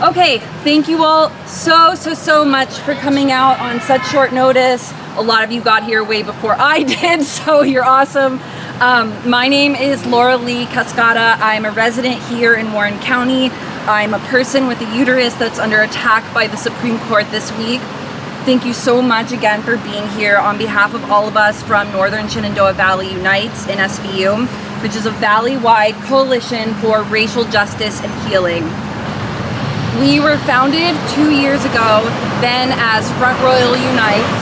Okay, thank you all so much for coming out on such short notice. A lot of you got here way before I did, so you're awesome. My name is Laura Lee Cascada. I'm a resident here in Warren County. I'm a person with a uterus that's under attack by the Supreme Court this week. Thank you so much again for being here on behalf of all of us from Northern Shenandoah Valley Unites in SVU, which is a valley-wide coalition for racial justice and healing. We were founded 2 years ago, then as Front Royal Unites,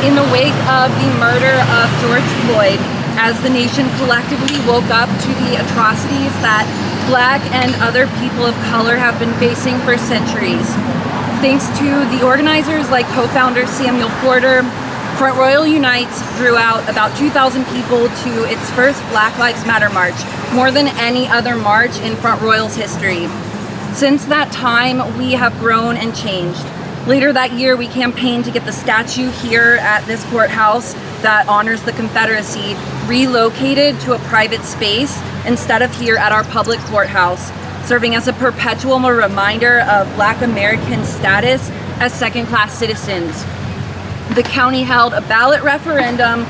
in the wake of the murder of George Floyd, as the nation collectively woke up to the atrocities that Black and other people of color have been facing for centuries. Thanks to the organizers like co-founder Samuel Porter, Front Royal Unites drew out about 2,000 people to its first Black Lives Matter march, more than any other march in Front Royal's history. Since that time, we have grown and changed. Later that year, we campaigned to get the statue here at this courthouse that honors the Confederacy relocated to a private space instead of here at our public courthouse, serving as a perpetual reminder of Black American status as second-class citizens. The county held a ballot referendum,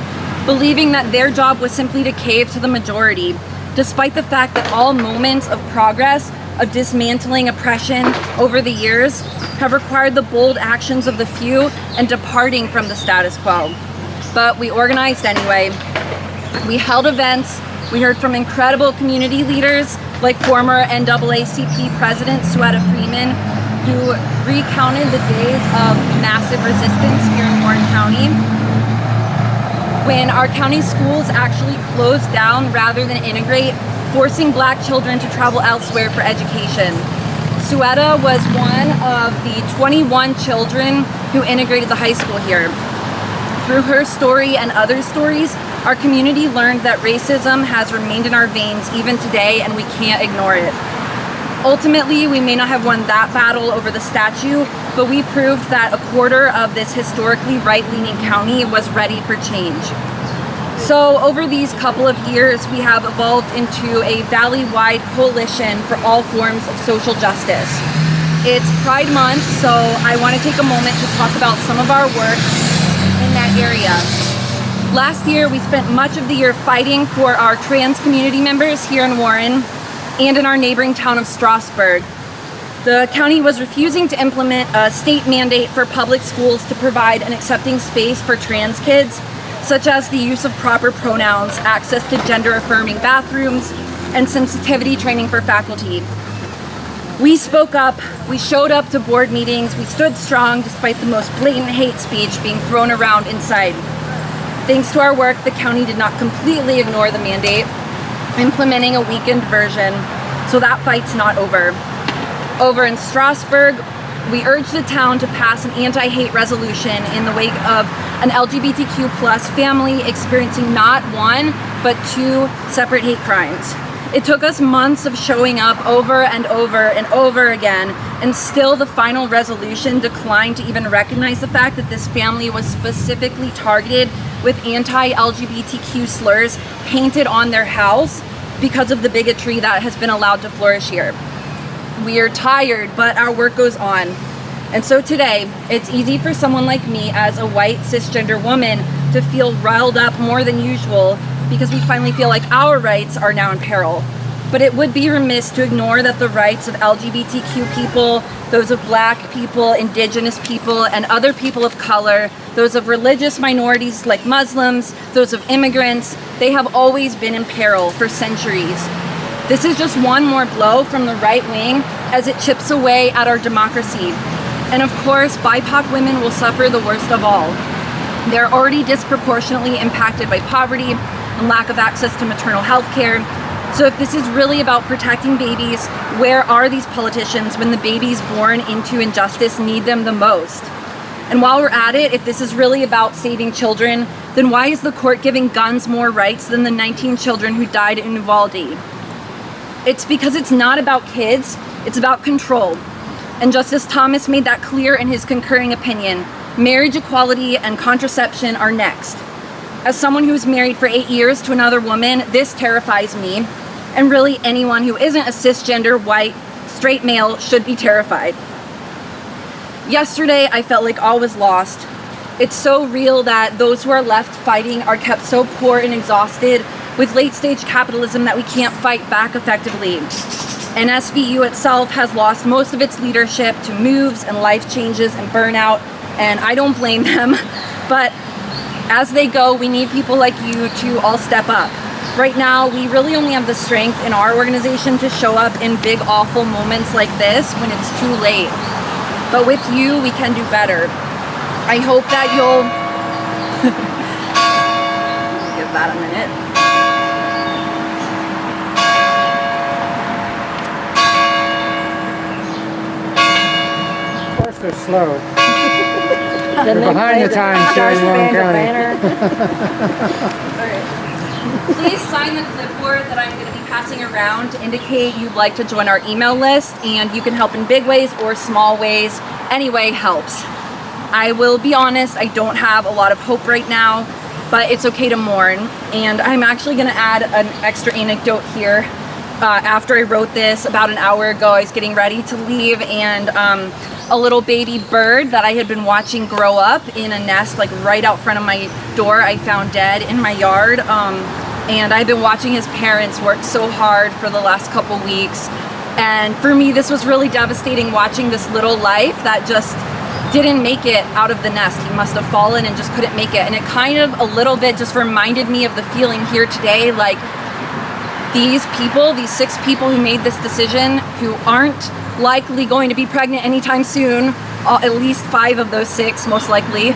believing that their job was simply to cave to the majority, despite the fact that all moments of progress of dismantling oppression over the years have required the bold actions of the few and departing from the status quo. But we organized anyway. We held events. We heard from incredible community leaders like former NAACP President Suetta Freeman, who recounted the days of massive resistance here in Warren County, when our county schools actually closed down rather than integrate, forcing Black children to travel elsewhere for education. Suetta was one of the 21 children who integrated the high school here. Through her story and other stories, our community learned that racism has remained in our veins even today, and we can't ignore it. Ultimately, we may not have won that battle over the statue, but we proved that a quarter of this historically right-leaning county was ready for change. So over these couple of years, we have evolved into a valley-wide coalition for all forms of social justice. It's Pride Month, so I want to take a moment to talk about some of our work in that area. Last year, we spent much of the year fighting for our trans community members here in Warren and in our neighboring town of Strasburg. The county was refusing to implement a state mandate for public schools to provide an accepting space for trans kids, such as the use of proper pronouns, access to gender-affirming bathrooms, and sensitivity training for faculty. We spoke up, we showed up to board meetings, we stood strong despite the most blatant hate speech being thrown around inside. Thanks to our work, the county did not completely ignore the mandate, implementing a weakened version, so that fight's not over. Over in Strasburg, we urged the town to pass an anti-hate resolution in the wake of an LGBTQ plus family experiencing not one, but two separate hate crimes. It took us months of showing up over and over again, and still the final resolution declined to even recognize the fact that this family was specifically targeted with anti-LGBTQ slurs painted on their house because of the bigotry that has been allowed to flourish here. We are tired, but our work goes on. And so today, it's easy for someone like me as a white cisgender woman to feel riled up more than usual because we finally feel like our rights are now in peril. But it would be remiss to ignore that the rights of LGBTQ people, those of Black people, Indigenous people, and other people of color, those of religious minorities like Muslims, those of immigrants, they have always been in peril for centuries. This is just one more blow from the right wing as it chips away at our democracy. And of course, BIPOC women will suffer the worst of all. They're already disproportionately impacted by poverty and lack of access to maternal health care. So if this is really about protecting babies, where are these politicians when the babies born into injustice need them the most? And while we're at it, if this is really about saving children, then why is the court giving guns more rights than the 19 children who died in Uvalde? It's because it's not about kids, it's about control. And Justice Thomas made that clear in his concurring opinion. Marriage equality and contraception are next. As someone who's married for 8 years to another woman, this terrifies me, and really anyone who isn't a cisgender, white, straight male should be terrified. Yesterday, I felt like all was lost. It's so real that those who are left fighting are kept so poor and exhausted with late-stage capitalism that we can't fight back effectively. And SVU itself has lost most of its leadership to moves and life changes and burnout, and I don't blame them. But as they go, we need people like you to all step up. Right now, we really only have the strength in our organization to show up in big, awful moments like this when it's too late. But with you, we can do better. I hope that you'll give that a minute. Of course they're slow. They're behind the times here in Long County. Please sign the clipboard that I'm going to be passing around to indicate you'd like to join our email list, and you can help in big ways or small ways. Any way helps. I will be honest, I don't have a lot of hope right now, but it's okay to mourn. And I'm actually going to add an extra anecdote here. After I wrote this about an hour ago, I was getting ready to leave, and a little baby bird that I had been watching grow up in a nest like right out front of my door, I found dead in my yard. And I've been watching his parents work so hard for the last couple weeks. And for me, this was really devastating, watching this little life that just didn't make it out of the nest. He must have fallen and just couldn't make it. And it kind of a little bit just reminded me of the feeling here today, like these people, these 6 people who made this decision, who aren't likely going to be pregnant anytime soon, at least 5 of those 6 most likely,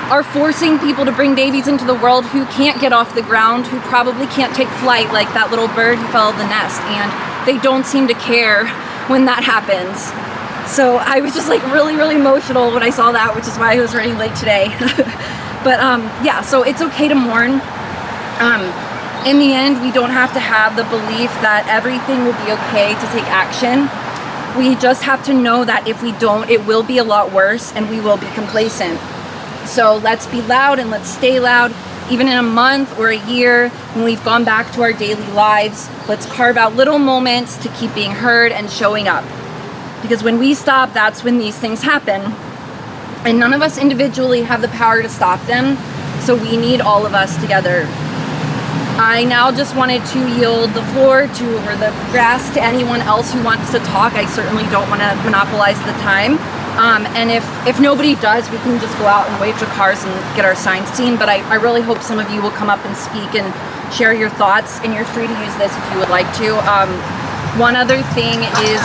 are forcing people to bring babies into the world who can't get off the ground, who probably can't take flight like that little bird who fell out of the nest, and they don't seem to care when that happens. So I was just like really, really emotional when I saw that, which is why I was running late today. But yeah, so it's okay to mourn. In the end, we don't have to have the belief that everything will be okay to take action. We just have to know that if we don't, it will be a lot worse and we will be complacent. So let's be loud and let's stay loud. Even in a month or a year, when we've gone back to our daily lives, let's carve out little moments to keep being heard and showing up. Because when we stop, that's when these things happen. And none of us individually have the power to stop them, so we need all of us together. I now just wanted to yield the floor or the grass to anyone else who wants to talk. I certainly don't want to monopolize the time. And if nobody does, we can just go out and wave to cars and get our signs seen. But I really hope some of you will come up and speak and share your thoughts, and you're free to use this if you would like to. One other thing is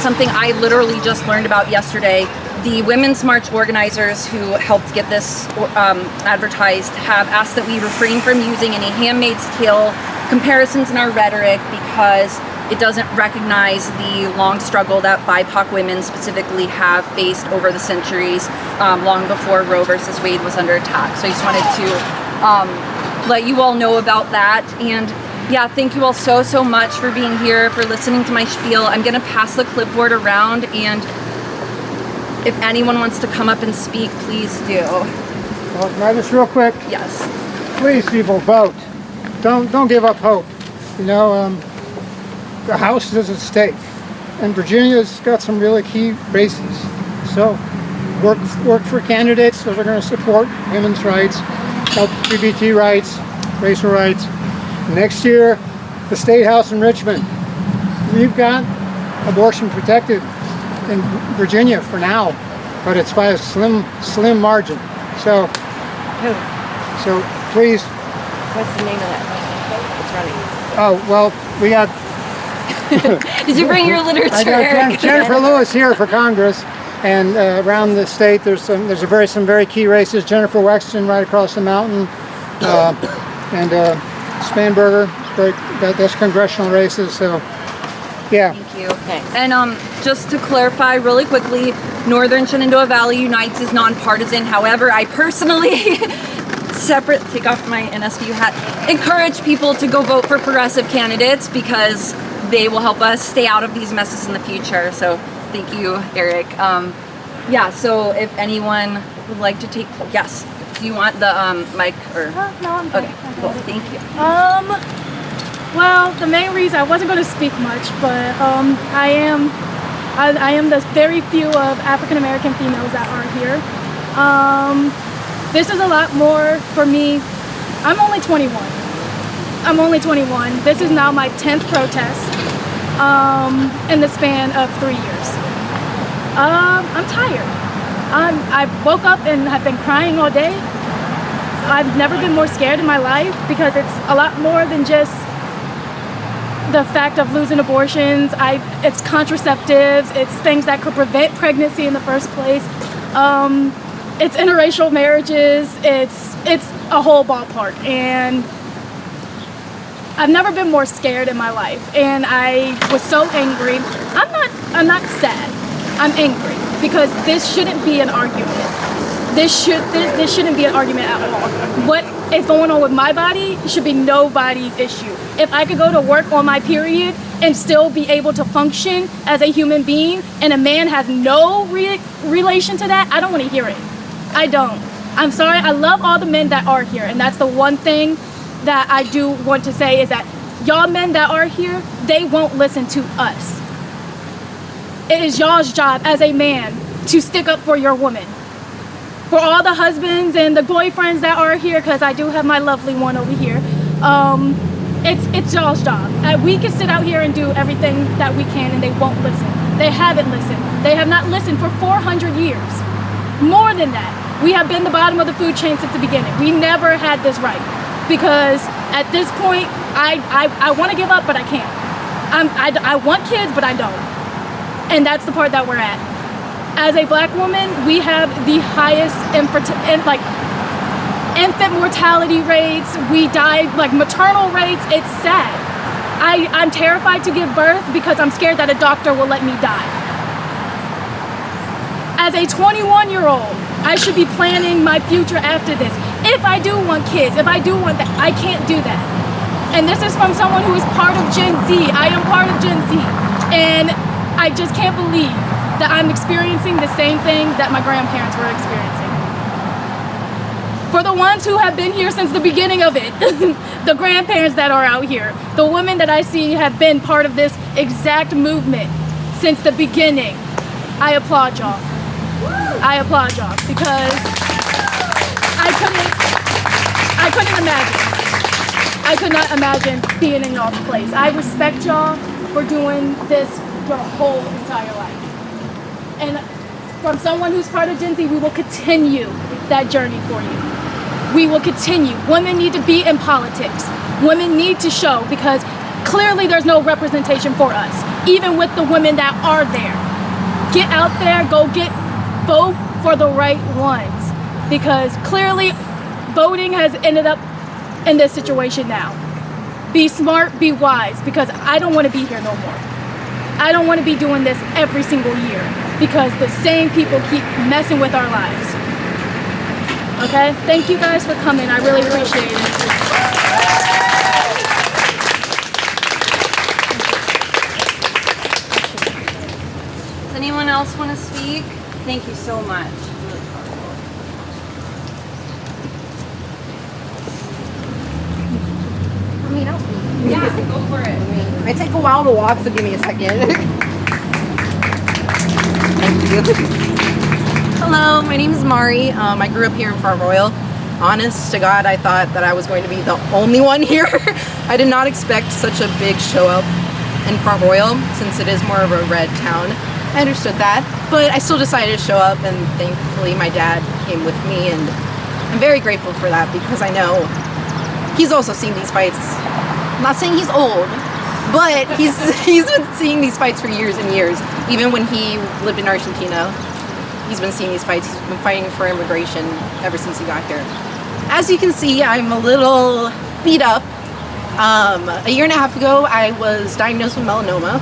something I literally just learned about yesterday. The Women's March organizers who helped get this advertised have asked that we refrain from using any Handmaid's Tale comparisons in our rhetoric because it doesn't recognize the long struggle that BIPOC women specifically have faced over the centuries, long before Roe versus Wade was under attack. So I just wanted to let you all know about that. And yeah, thank you all so much for being here, for listening to my spiel. I'm gonna pass the clipboard around, and if anyone wants to come up and speak, please do. Well, can I just real quick? Yes. Please, people, vote. Don't give up hope. You know, the House is at stake, and Virginia's got some really key races. So work for candidates that are going to support women's rights, LGBT rights, racial rights. Next year, the State House in Richmond, we've got abortion protected in Virginia for now, but it's by a slim margin. So please. What's the name of that? It's running. Oh, well, we got. Did you bring your literature? I got Jennifer Lewis here for Congress, and around the state there's some very key races. Jennifer Wexton right across the mountain, and Spanberger. That's congressional races. So yeah. Thank you. Okay. And just to clarify really quickly, Northern Shenandoah Valley Unites is nonpartisan. However, I personally take off my NSVU hat, encourage people to go vote for progressive candidates because they will help us stay out of these messes in the future. So thank you, Eric. Yeah, so if anyone would like to take, yes. Do you want the mic or? No, I'm good. Okay, cool, thank you. Well, the main reason I wasn't going to speak much, but I am the very few of African American females that are here. This is a lot more for me. I'm only 21. This is now my 10th protest in the span of 3 years. I'm tired. I woke up and have been crying all day. I've never been more scared in my life because it's a lot more than just the fact of losing abortions. It's contraceptives, it's things that could prevent pregnancy in the first place. It's interracial marriages, it's a whole ballpark, and I've never been more scared in my life, and I was so angry. I'm not sad. I'm angry because this shouldn't be an argument. This shouldn't be an argument at all. What is going on with my body should be nobody's issue. If I could go to work on my period and still be able to function as a human being, and a man has no relation to that, I don't want to hear it. I don't. I'm sorry. I love all the men that are here, and that's the one thing that I do want to say is that y'all men that are here, they won't listen to us. It is y'all's job as a man to stick up for your woman. For all the husbands and the boyfriends that are here, because I do have my lovely one over here, it's y'all's job. We can sit out here and do everything that we can, and they won't listen. They haven't listened. They have not listened for 400 years. More than that. We have been the bottom of the food chain since the beginning. We never had this right. Because at this point, I want to give up, but I can't. I want kids, but I don't. And that's the part that we're at. As a black woman, we have the highest infant mortality rates. We die, maternal rates. It's sad. I'm terrified to give birth because I'm scared that a doctor will let me die. As a 21-year-old, I should be planning my future after this. If I do want kids, if I do want that, I can't do that. And this is from someone who is part of Gen Z. I am part of Gen Z. And I just can't believe that I'm experiencing the same thing that my grandparents were experiencing. For the ones who have been here since the beginning of it, the grandparents that are out here, the women that I see have been part of this exact movement since the beginning, I applaud y'all. I applaud y'all because I could not imagine being in y'all's place. I respect y'all for doing this your whole entire life. And from someone who's part of Gen Z, we will continue that journey for you. We will continue. Women need to be in politics. Women need to show, because clearly there's no representation for us, even with the women that are there. Get out there, vote for the right ones, because clearly voting has ended up in this situation now. Be smart, be wise, because I don't want to be here no more. I don't want to be doing this every single year because the same people keep messing with our lives. Okay? Thank you guys for coming. I really appreciate it. Does anyone else want to speak? Thank you so much. Yeah, go for it. I take a while to walk, so give me a second. Thank you. Hello, my name is Mari. I grew up here in Farm Royal. Honest to God, I thought that I was going to be the only one here. I did not expect such a big show up in Farm Royal, since it is more of a red town. I understood that, but I still decided to show up, and thankfully my dad came with me, and I'm very grateful for that because I know he's also seen these fights. I'm not saying he's old, but he's been seeing these fights for years and years. Even when he lived in Argentina, he's been seeing these fights. He's been fighting for immigration ever since he got here. As you can see, I'm a little beat up. A year and a half ago, I was diagnosed with melanoma,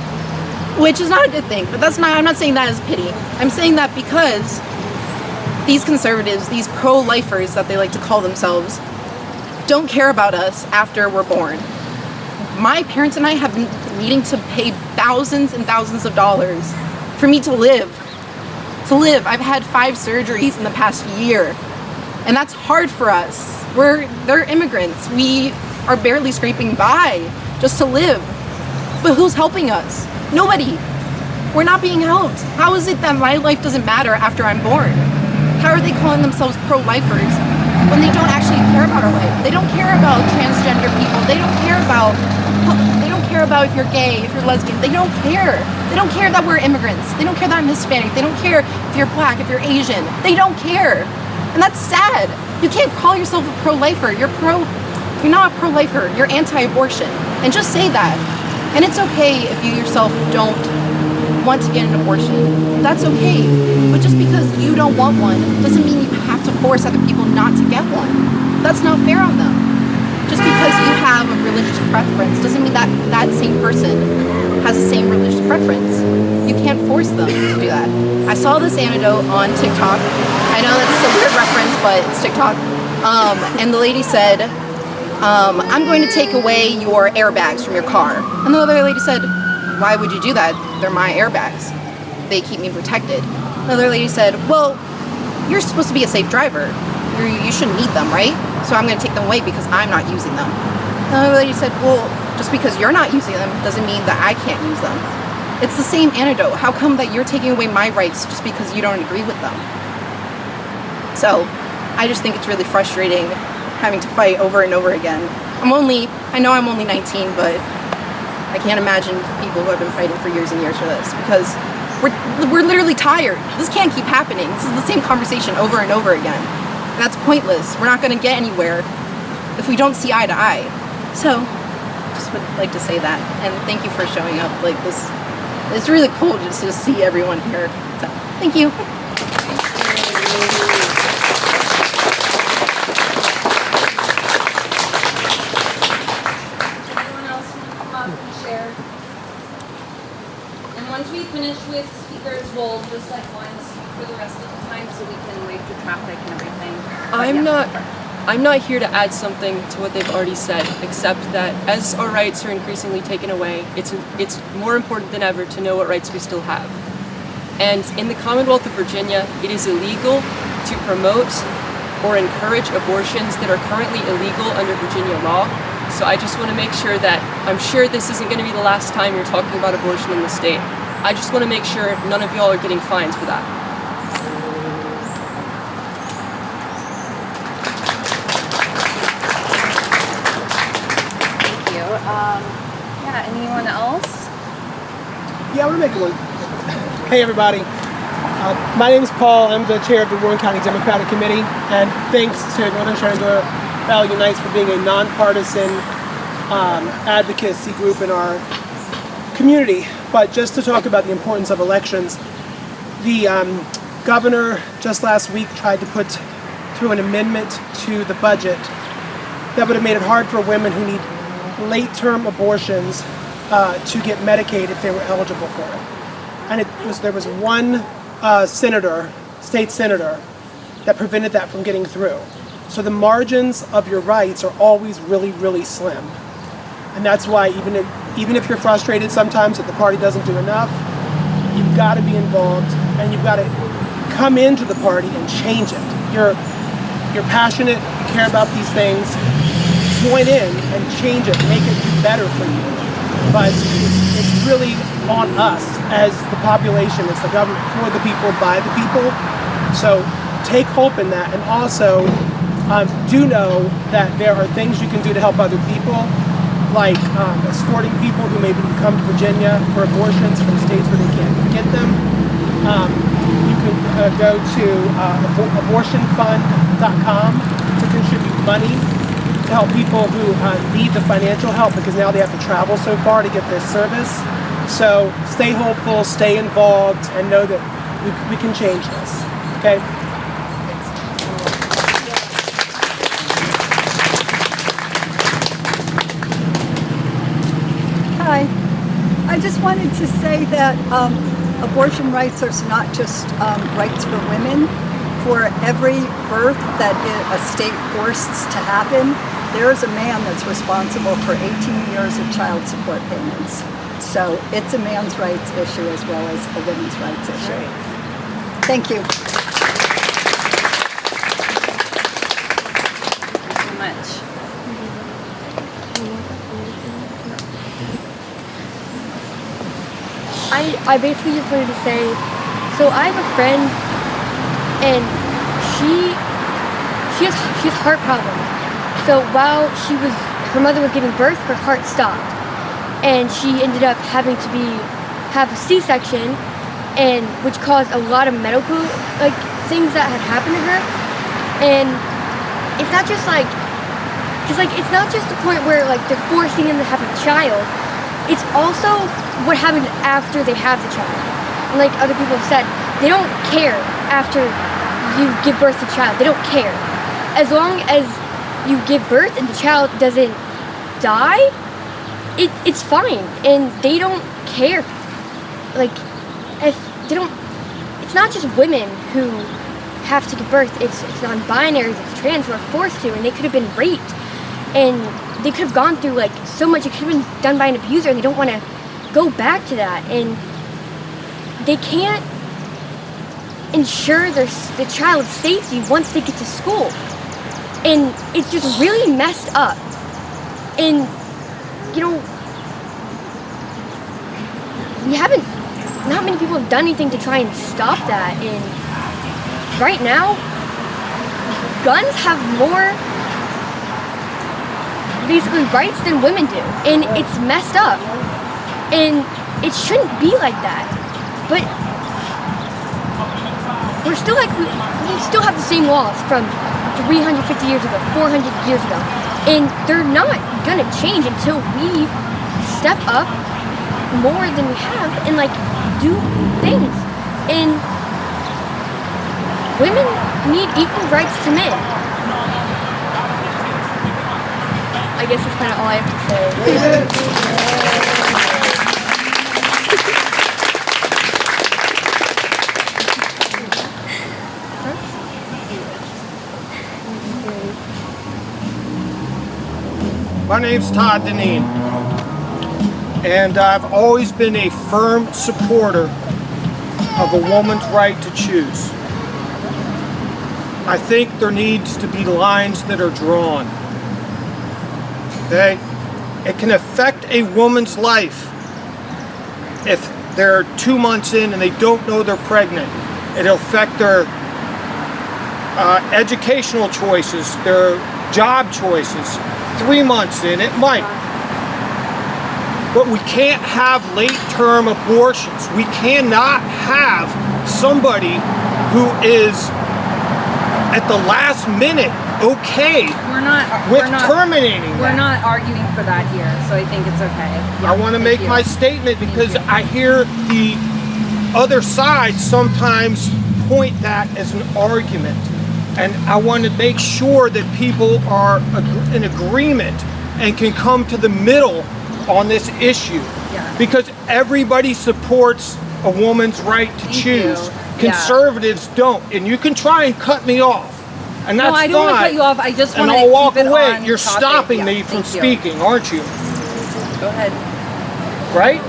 which is not a good thing, but I'm not saying that as pity. I'm saying that because these conservatives, these pro-lifers that they like to call themselves, don't care about us after we're born. My parents and I have been needing to pay thousands and thousands of dollars for me to live. I've had 5 surgeries in the past year, and that's hard for us. They're immigrants. We are barely scraping by just to live. But who's helping us? Nobody. We're not being helped. How is it that my life doesn't matter after I'm born? How are they calling themselves pro-lifers when they don't actually care about our life? They don't care about transgender people. They don't care about if you're gay, if you're lesbian. They don't care. They don't care that we're immigrants. They don't care that I'm Hispanic. They don't care if you're black, if you're Asian. They don't care. And that's sad. You can't call yourself a pro-lifer. You're not a pro-lifer. You're anti-abortion. And just say that. And it's okay if you yourself don't want to get an abortion. That's okay. But just because you don't want one doesn't mean you have to force other people not to get one. That's not fair on them. Just because you have a religious preference doesn't mean that that same person has the same religious preference. You can't force them to do that. I saw this anecdote on TikTok. I know that's a weird reference, but it's TikTok. And the lady said, I'm going to take away your airbags from your car. And the other lady said, why would you do that? They're my airbags. They keep me protected. Another lady said, well, you're supposed to be a safe driver. You shouldn't need them, right? So I'm going to take them away because I'm not using them. Another lady said, well, just because you're not using them doesn't mean that I can't use them. It's the same antidote. How come that you're taking away my rights just because you don't agree with them? So I just think it's really frustrating having to fight over and over again. I know I'm only 19, but I can't imagine people who have been fighting for years and years for this, because we're literally tired. This can't keep happening. This is the same conversation over and over again. And that's pointless. We're not going to get anywhere if we don't see eye to eye. So just would like to say that, and thank you for showing up like this. It's really cool just to see everyone here. So thank you. Anyone else want to come up and share? And once we finish with speakers, we'll just let one speak for the rest of the time so we can wait for traffic and everything. I'm not here to add something to what they've already said, except that as our rights are increasingly taken away, it's more important than ever to know what rights we still have. And in the Commonwealth of Virginia, it is illegal to promote or encourage abortions that are currently illegal under Virginia law. So I just want to make sure that, I'm sure this isn't going to be the last time you're talking about abortion in the state. I just want to make sure none of y'all are getting fines for that. Yeah, anyone else? Yeah, I'm gonna make one. Hey everybody, my name is Paul. I'm the chair of the Warren County Democratic Committee, and thanks to Northern Shenandoah Valley Unites for being a nonpartisan advocacy group in our community. But just to talk about the importance of elections, the governor just last week tried to put through an amendment to the budget that would have made it hard for women who need late-term abortions to get Medicaid if they were eligible for it. And there was one state senator that prevented that from getting through. So the margins of your rights are always really, really slim. And that's why even if you're frustrated sometimes that the party doesn't do enough, you've got to be involved and you've got to come into the party and change it. You're passionate, you care about these things, join in and change it, make it better for you. But it's really on us as the population, as the government, for the people, by the people. So take hope in that, and also do know that there are things you can do to help other people, like escorting people who maybe come to Virginia for abortions from states where they can't get them. You can go to abortionfund.com to contribute money to help people who need the financial help, because now they have to travel so far to get this service. So stay hopeful, stay involved, and know that we can change this. Okay? Hi. I just wanted to say that abortion rights are not just rights for women. For every birth that a state forced to happen, there is a man that's responsible for 18 years of child support payments. So it's a man's rights issue as well as a women's rights issue. Thank you. Thank you so much. I basically just wanted to say, so I have a friend, and she has heart problems. So while her mother was giving birth, her heart stopped, and she ended up having to have a C-section, and which caused a lot of medical things that had happened to her. And it's not just it's not just the point where they're forcing them to have a child. It's also what happens after they have the child. And like other people have said, they don't care after you give birth to a child. They don't care. As long as you give birth and the child doesn't die, it's fine. And they don't care. If they don't, it's not just women who have to give birth. It's non-binaries, it's trans who are forced to, and they could have been raped. And they could have gone through so much. It could have been done by an abuser, and they don't want to go back to that. And they can't ensure the child's safety once they get to school. And it's just really messed up. And not many people have done anything to try and stop that. And right now, guns have more basically rights than women do, and it's messed up, and it shouldn't be like that. But we're still we still have the same laws from 350 years ago, 400 years ago, and they're not gonna change until we step up more than we have and do things. And women need equal rights to men. I guess that's kind of all I have to say. My name's Todd Deneen, and I've always been a firm supporter of a woman's right to choose. I think there needs to be lines that are drawn. Okay? It can affect a woman's life if they're 2 months in and they don't know they're pregnant. It'll affect their educational choices, their job choices. 3 months in, it might. But we can't have late-term abortions. We cannot have somebody who is at the last minute okay with terminating that. We're not arguing for that here, so I think it's okay. Yeah, I want to make my statement because I hear the other side sometimes point that as an argument. And I want to make sure that people are in agreement and can come to the middle on this issue. Yeah. Because everybody supports a woman's right to choose. Conservatives don't. And you can try and cut me off. And that's no, I don't want to cut you off. I just want to I'll walk keep it away. on You're topic. stopping me from speaking, aren't you? Go ahead. Right?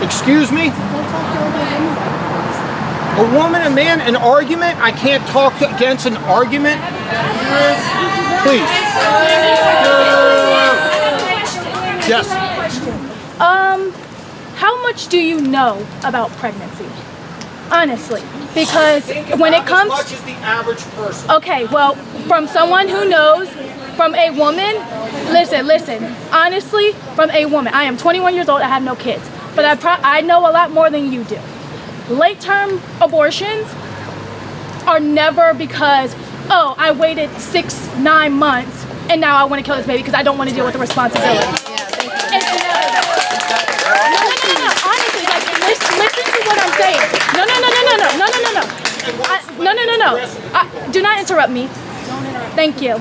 Excuse me? A woman, a man, an argument? I can't talk against an argument? Please. Yes. How much do you know about pregnancy? Honestly, because when it comes, as much as the average person. okay, well, from someone who knows, from a woman, listen, honestly, from a woman, I am 21 years old, I have no kids, but I know a lot more than you do. Late-term abortions are never because, oh, I waited 6-9 months and now I want to kill this baby because I don't want to deal with the responsibility. It's never that. No. Honestly, listen to what I'm saying. No. Do not interrupt me. Thank you.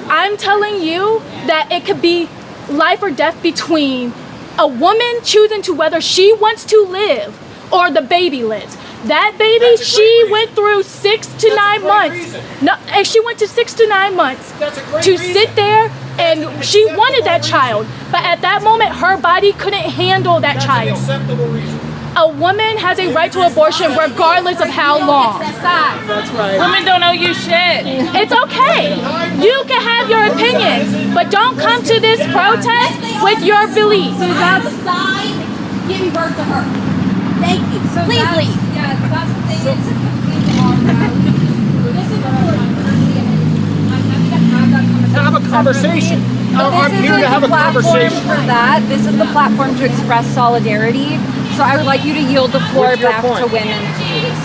I'm telling you that it could be life or death between a woman choosing to whether she wants to live or the baby lives. That baby, she went through 6 to 9 months. No, and she went to 6 to 9 months to sit there, and she wanted that child. But at that moment, her body couldn't handle that child. That's an acceptable reason. A woman has a right to abortion regardless of how long. That's right. Women don't owe you shit. It's okay. You can have your opinions, but don't come to this protest with your beliefs. So that's giving birth to her. Thank you. So please leave. Yeah, that's the thing. This is important. Have a conversation. I'm here to have a conversation. For that, this is the platform to express solidarity. So I would like you to yield the floor What's your back point? to women, please.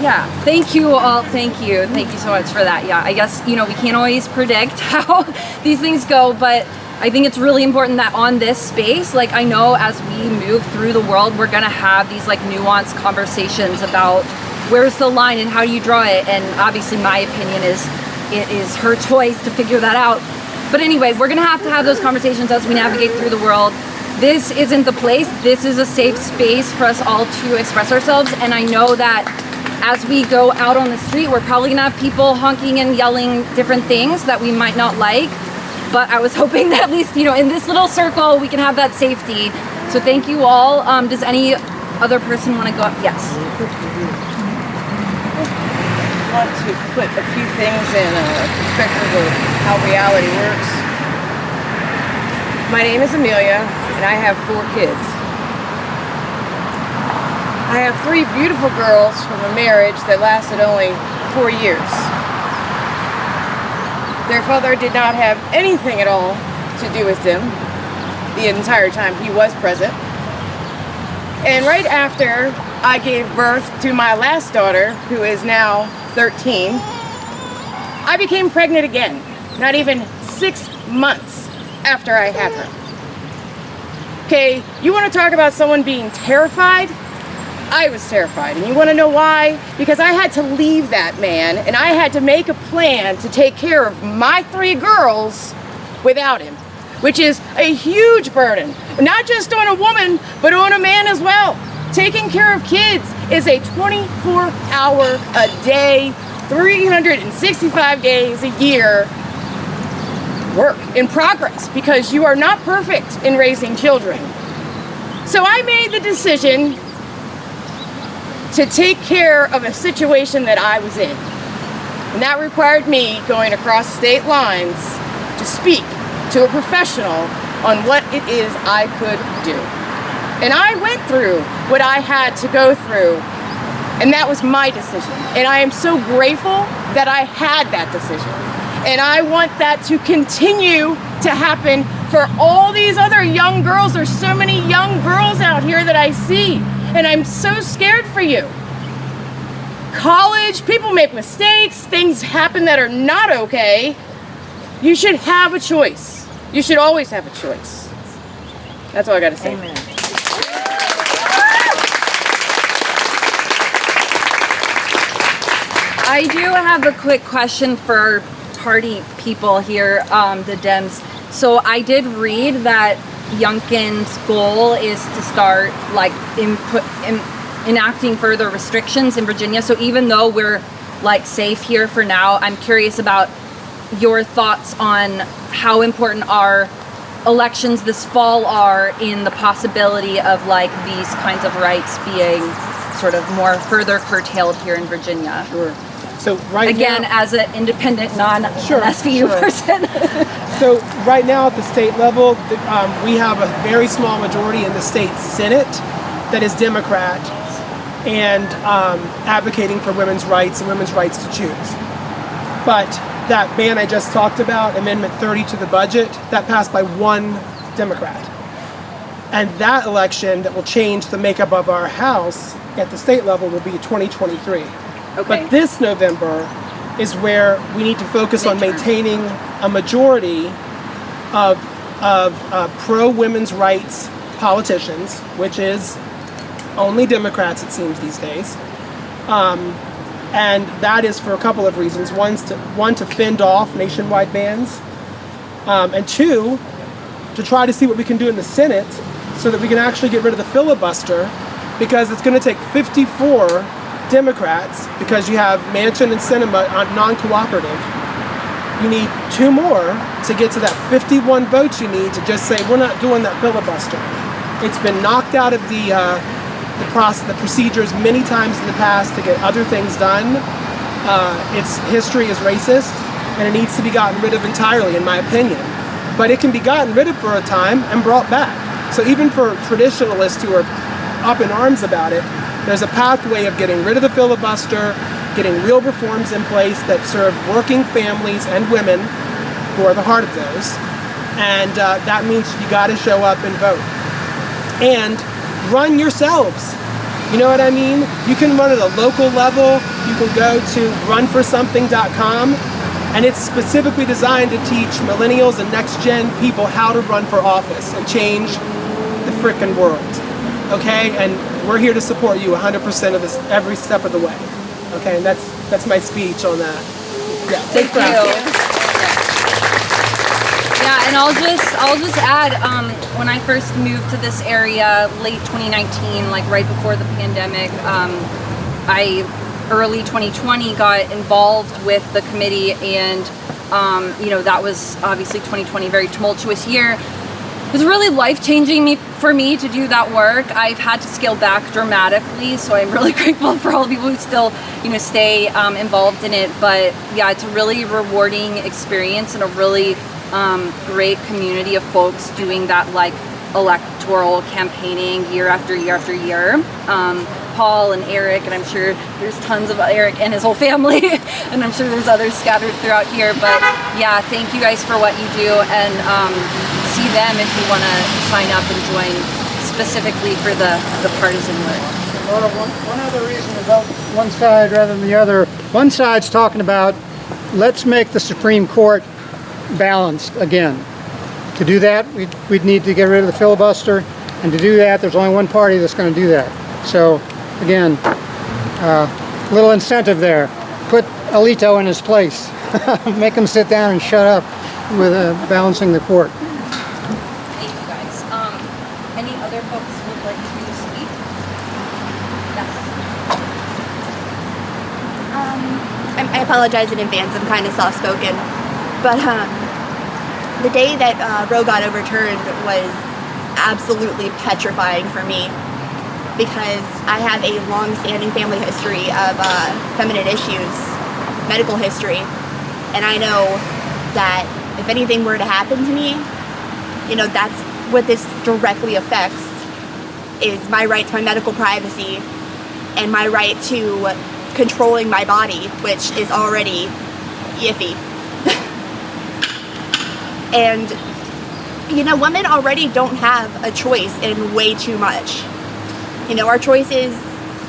Yeah, thank you all. Thank you so much for that. Yeah, I guess, we can't always predict how these things go, but I think it's really important that on this space, like, I know as we move through the world, we're gonna have these like nuanced conversations about where's the line and how do you draw it. And obviously my opinion is it is her choice to figure that out. But anyway, we're gonna have to have those conversations as we navigate through the world. This isn't the place. This is a safe space for us all to express ourselves. And I know that as we go out on the street, we're probably gonna have people honking and yelling different things that we might not like. But I was hoping that at least, in this little circle, we can have that safety. So thank you all. Does any other person want to go up? Yes. I want to put a few things in perspective of how reality works. My name is Amelia, and I have 4 kids. I have 3 beautiful girls from a marriage that lasted only 4 years. Their father did not have anything at all to do with them the entire time he was present. And right after I gave birth to my last daughter, who is now 13, I became pregnant again, not even 6 months after I had her. Okay, you want to talk about someone being terrified? I was terrified, and you want to know why? Because I had to leave that man, and I had to make a plan to take care of my 3 girls without him, which is a huge burden, not just on a woman, but on a man as well. Taking care of kids is a 24-hour a day, 365 days a year work in progress, because you are not perfect in raising children. So I made the decision to take care of a situation that I was in. And that required me going across state lines to speak to a professional on what it is I could do. And I went through what I had to go through, and that was my decision. And I am so grateful that I had that decision. And I want that to continue to happen for all these other young girls. There's so many young girls out here that I see, and I'm so scared for you. College, people make mistakes, things happen that are not okay. You should have a choice. You should always have a choice. That's all I gotta say. Amen. I do have a quick question for party people here, the Dems. So I did read that Youngkin's goal is to start like enacting further restrictions in Virginia. So even though we're like safe here for now, I'm curious about your thoughts on how important our elections this fall are in the possibility of like these kinds of rights being sort of more further curtailed here in Virginia. Sure. So right Again, now, as an independent, Sure, non-SVU sure. person. So right now at the state level, we have a very small majority in the state Senate that is Democrat and advocating for women's rights and women's rights to choose. But that ban I just talked about, Amendment 30 to the budget, that passed by 1 Democrat. And that election that will change the makeup of our House at the state level will be 2023. Okay. But this November is where we need to focus on maintaining a majority of pro-women's rights politicians, which is only Democrats, it seems, these days. And that is for a couple of reasons. One, to fend off nationwide bans, and 2, to try to see what we can do in the Senate so that we can actually get rid of the filibuster, because it's going to take 54 Democrats, because you have Manchin and Sinema on non-cooperative, you need 2 more to get to that 51 votes you need to just say, we're not doing that filibuster. It's been knocked out of the procedures many times in the past to get other things done. Its history is racist, and it needs to be gotten rid of entirely, in my opinion. But it can be gotten rid of for a time and brought back. So even for traditionalists who are up in arms about it, there's a pathway of getting rid of the filibuster, getting real reforms in place that serve working families and women, who are the heart of those. And that means you gotta show up and vote. And run yourselves. You know what I mean? You can run at a local level. You can go to runforsomething.com, and it's specifically designed to teach millennials and next gen people how to run for office and change the frickin' world. Okay? And we're here to support you 100% of this every step of the way. Okay? And that's my speech on that. Yeah. Thank you. Yeah, and I'll just add, when I first moved to this area, late 2019, like right before the pandemic, early 2020 got involved with the committee, and that was obviously 2020, very tumultuous year. It was really life-changing for me to do that work. I've had to scale back dramatically, so I'm really grateful for all the people who still, stay involved in it. But yeah, it's a really rewarding experience and a really great community of folks doing that like electoral campaigning year after year after year. Paul and Eric, and I'm sure there's tons of Eric and his whole family, and I'm sure there's others scattered throughout here. But yeah, thank you guys for what you do, and see them if you want to sign up and join specifically for the partisan work. Laura, one other reason to vote one side rather than the other. One side's talking about, let's make the Supreme Court balanced again. To do that, we'd need to get rid of the filibuster, and to do that, there's only one party that's going to do that. So, again, little incentive there. Put Alito in his place. Make him sit down and shut up with balancing the court. Thank you guys. Any other folks would like to speak? I apologize in advance. I'm kind of soft-spoken, but the day that Roe got overturned was absolutely petrifying for me, because I have a long-standing family history of feminine issues, medical history, and I know that if anything were to happen to me, that's what this directly affects, is my right to my medical privacy and my right to controlling my body, which is already iffy. And, women already don't have a choice in way too much. Our choices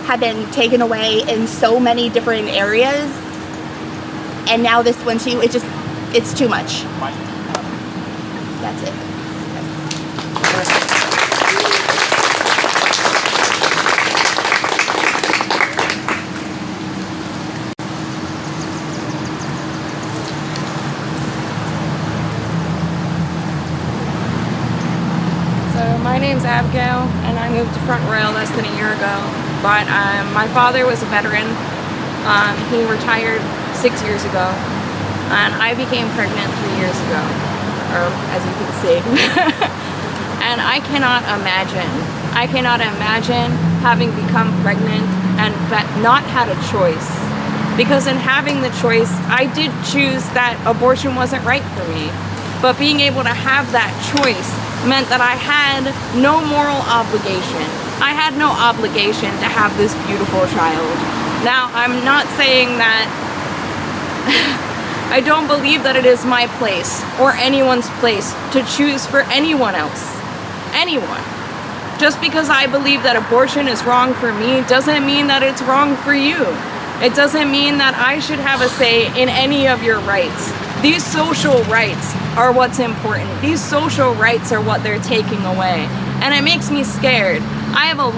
have been taken away in so many different areas, and now this one too, it's too much. That's it. My name's Abigail, and I moved to Front Royal less than a year ago. But my father was a veteran. He retired 6 years ago, and I became pregnant 3 years ago, or as you can see. And I cannot imagine having become pregnant and not had a choice. Because in having the choice, I did choose that abortion wasn't right for me. But being able to have that choice meant that I had no moral obligation. I had no obligation to have this beautiful child. Now, I'm not saying that I don't believe that it is my place or anyone's place to choose for anyone else. Anyone. Just because I believe that abortion is wrong for me doesn't mean that it's wrong for you. It doesn't mean that I should have a say in any of your rights. These social rights are what's important. These social rights are what they're taking away. And it makes me scared. I have a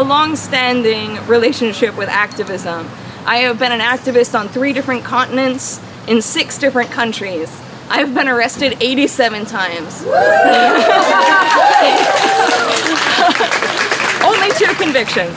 long-standing relationship with activism. I have been an activist on 3 different continents in 6 different countries. I've been arrested 87 times. Only State to your convictions.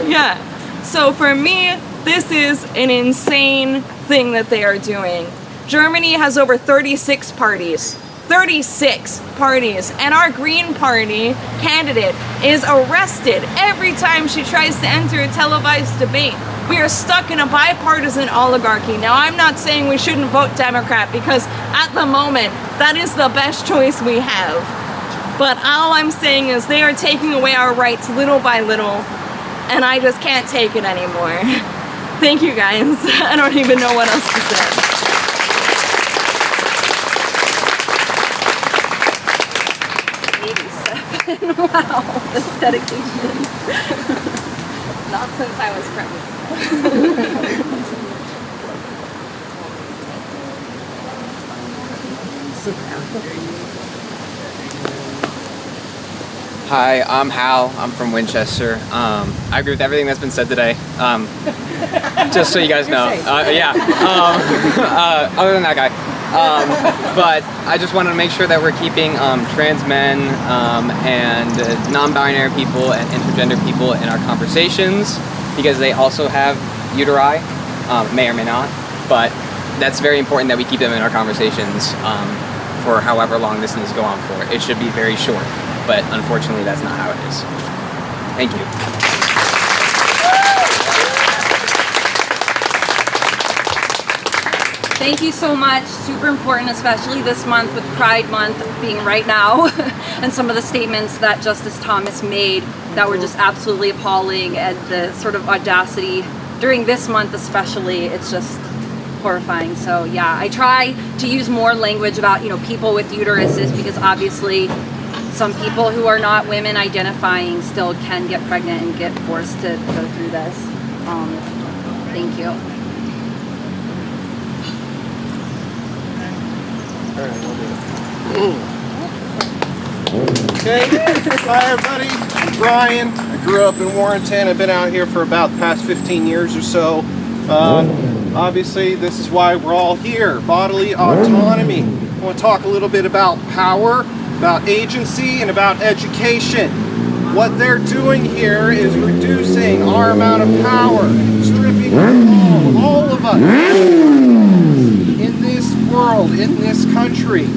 Yeah. So for me, this is an insane thing that they are doing. Germany has over 36 parties. 36 parties. And our Green Party candidate is arrested every time she tries to enter a televised debate. We are stuck in a bipartisan oligarchy. Now, I'm not saying we shouldn't vote Democrat because at the moment, that is the best choice we have. But all I'm saying is they are taking away our rights little by little, and I just can't take it anymore. Thank you guys. I don't even know what else to say. Wow, this dedication. Not since I was pregnant. Hi, I'm Hal. I'm from Winchester. I agree with everything that's been said today. Just so you guys know. Yeah. Other than that guy. But I just wanted to make sure that we're keeping trans men and non-binary people and intergender people in our conversations because they also have uteri, may or may not. But that's very important that we keep them in our conversations for however long this needs to go on for. It should be very short, but unfortunately that's not how it is. Thank you. Thank you so much. Super important, especially this month with Pride Month being right now, and some of the statements that Justice Thomas made that were just absolutely appalling, and the sort of audacity during this month especially, it's just horrifying. So yeah, I try to use more language about, people with uteruses, because obviously some people who are not women identifying still can get pregnant and get forced to go through this. Thank you. Okay, hi everybody, I'm Brian. I grew up in Warrenton. I've been out here for about the past 15 years or so. Obviously, this is why we're all here, bodily autonomy. I want to talk a little bit about power, about agency, and about education. What they're doing here is reducing our amount of power, stripping all of us. In this world, in this country,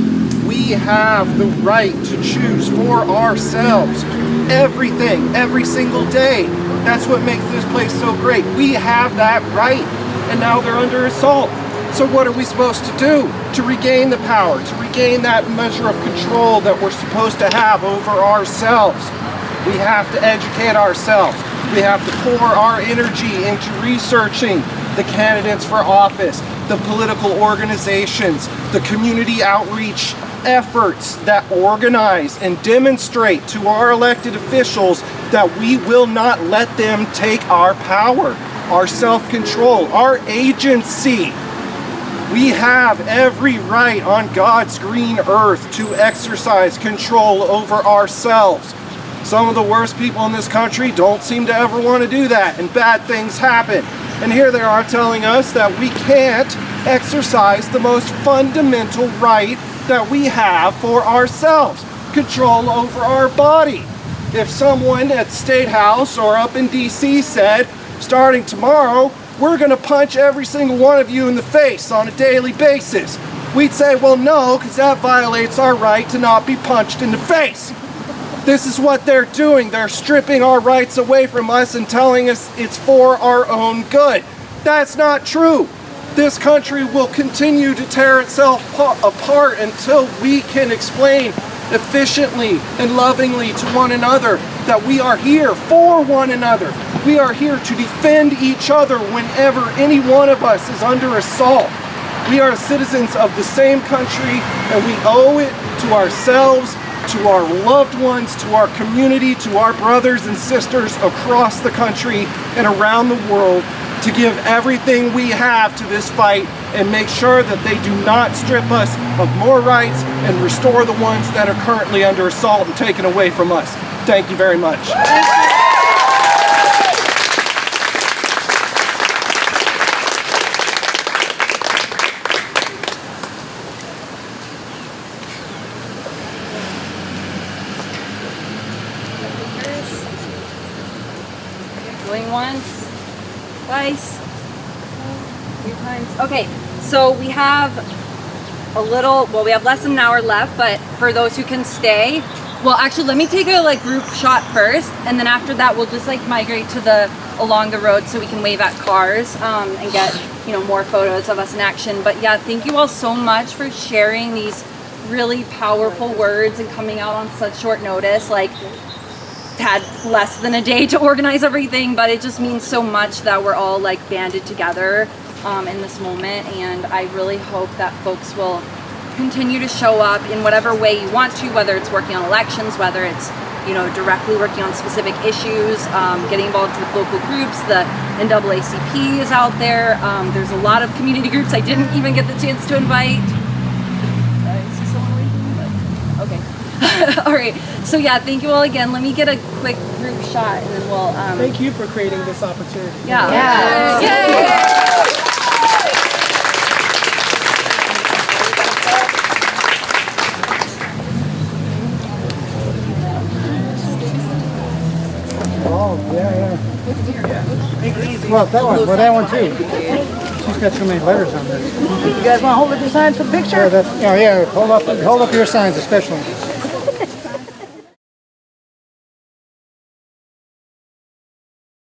we have the right to choose for ourselves everything, every single day. That's what makes this place so great. We have that right, and now they're under assault. So what are we supposed to do to regain the power, to regain that measure of control that we're supposed to have over ourselves? We have to educate ourselves. We have to pour our energy into researching the candidates for office, the political organizations, the community outreach efforts that organize and demonstrate to our elected officials that we will not let them take our power, our self-control, our agency. We have every right on God's green earth to exercise control over ourselves. Some of the worst people in this country don't seem to ever want to do that, and bad things happen. And here they are telling us that we can't exercise the most fundamental right that we have for ourselves, control over our body. If someone at the State House or up in DC said, starting tomorrow, we're going to punch every single one of you in the face on a daily basis, we'd say, well, no, because that violates our right to not be punched in the face. This is what they're doing. They're stripping our rights away from us and telling us it's for our own good. That's not true. This country will continue to tear itself apart until we can explain efficiently and lovingly to one another that we are here for one another. We are here to defend each other whenever any one of us is under assault. We are citizens of the same country, and we owe it to ourselves, to our loved ones, to our community, to our brothers and sisters across the country and around the world to give everything we have to this fight and make sure that they do not strip us of more rights and restore the ones that are currently under assault and taken away from us. Thank you very much. once, twice, 3 times. Okay, so we have we have less than an hour left, but for those who can stay, well, actually, let me take a group shot first, and then after that, we'll just migrate to along the road so we can wave at cars and get more photos of us in action. But yeah, thank you all so much for sharing these really powerful words and coming out on such short notice. Had less than a day to organize everything, but it just means so much that we're all banded together in this moment, and I really hope that folks will continue to show up in whatever way you want to, whether it's working on elections, whether it's directly working on specific issues, getting involved with local groups. The NAACP is out there. There's a lot of community groups I didn't even get the chance to invite. I see someone waving, but okay. All right, so yeah, thank you all again. Let me get a quick group shot, and then we'll thank you for creating this opportunity. Yeah. Yay! Oh, yeah. Well, that one. Well, that one too. She's got so many letters on this. You guys want to hold up your signs for the picture? Yeah, Hold up your signs, especially.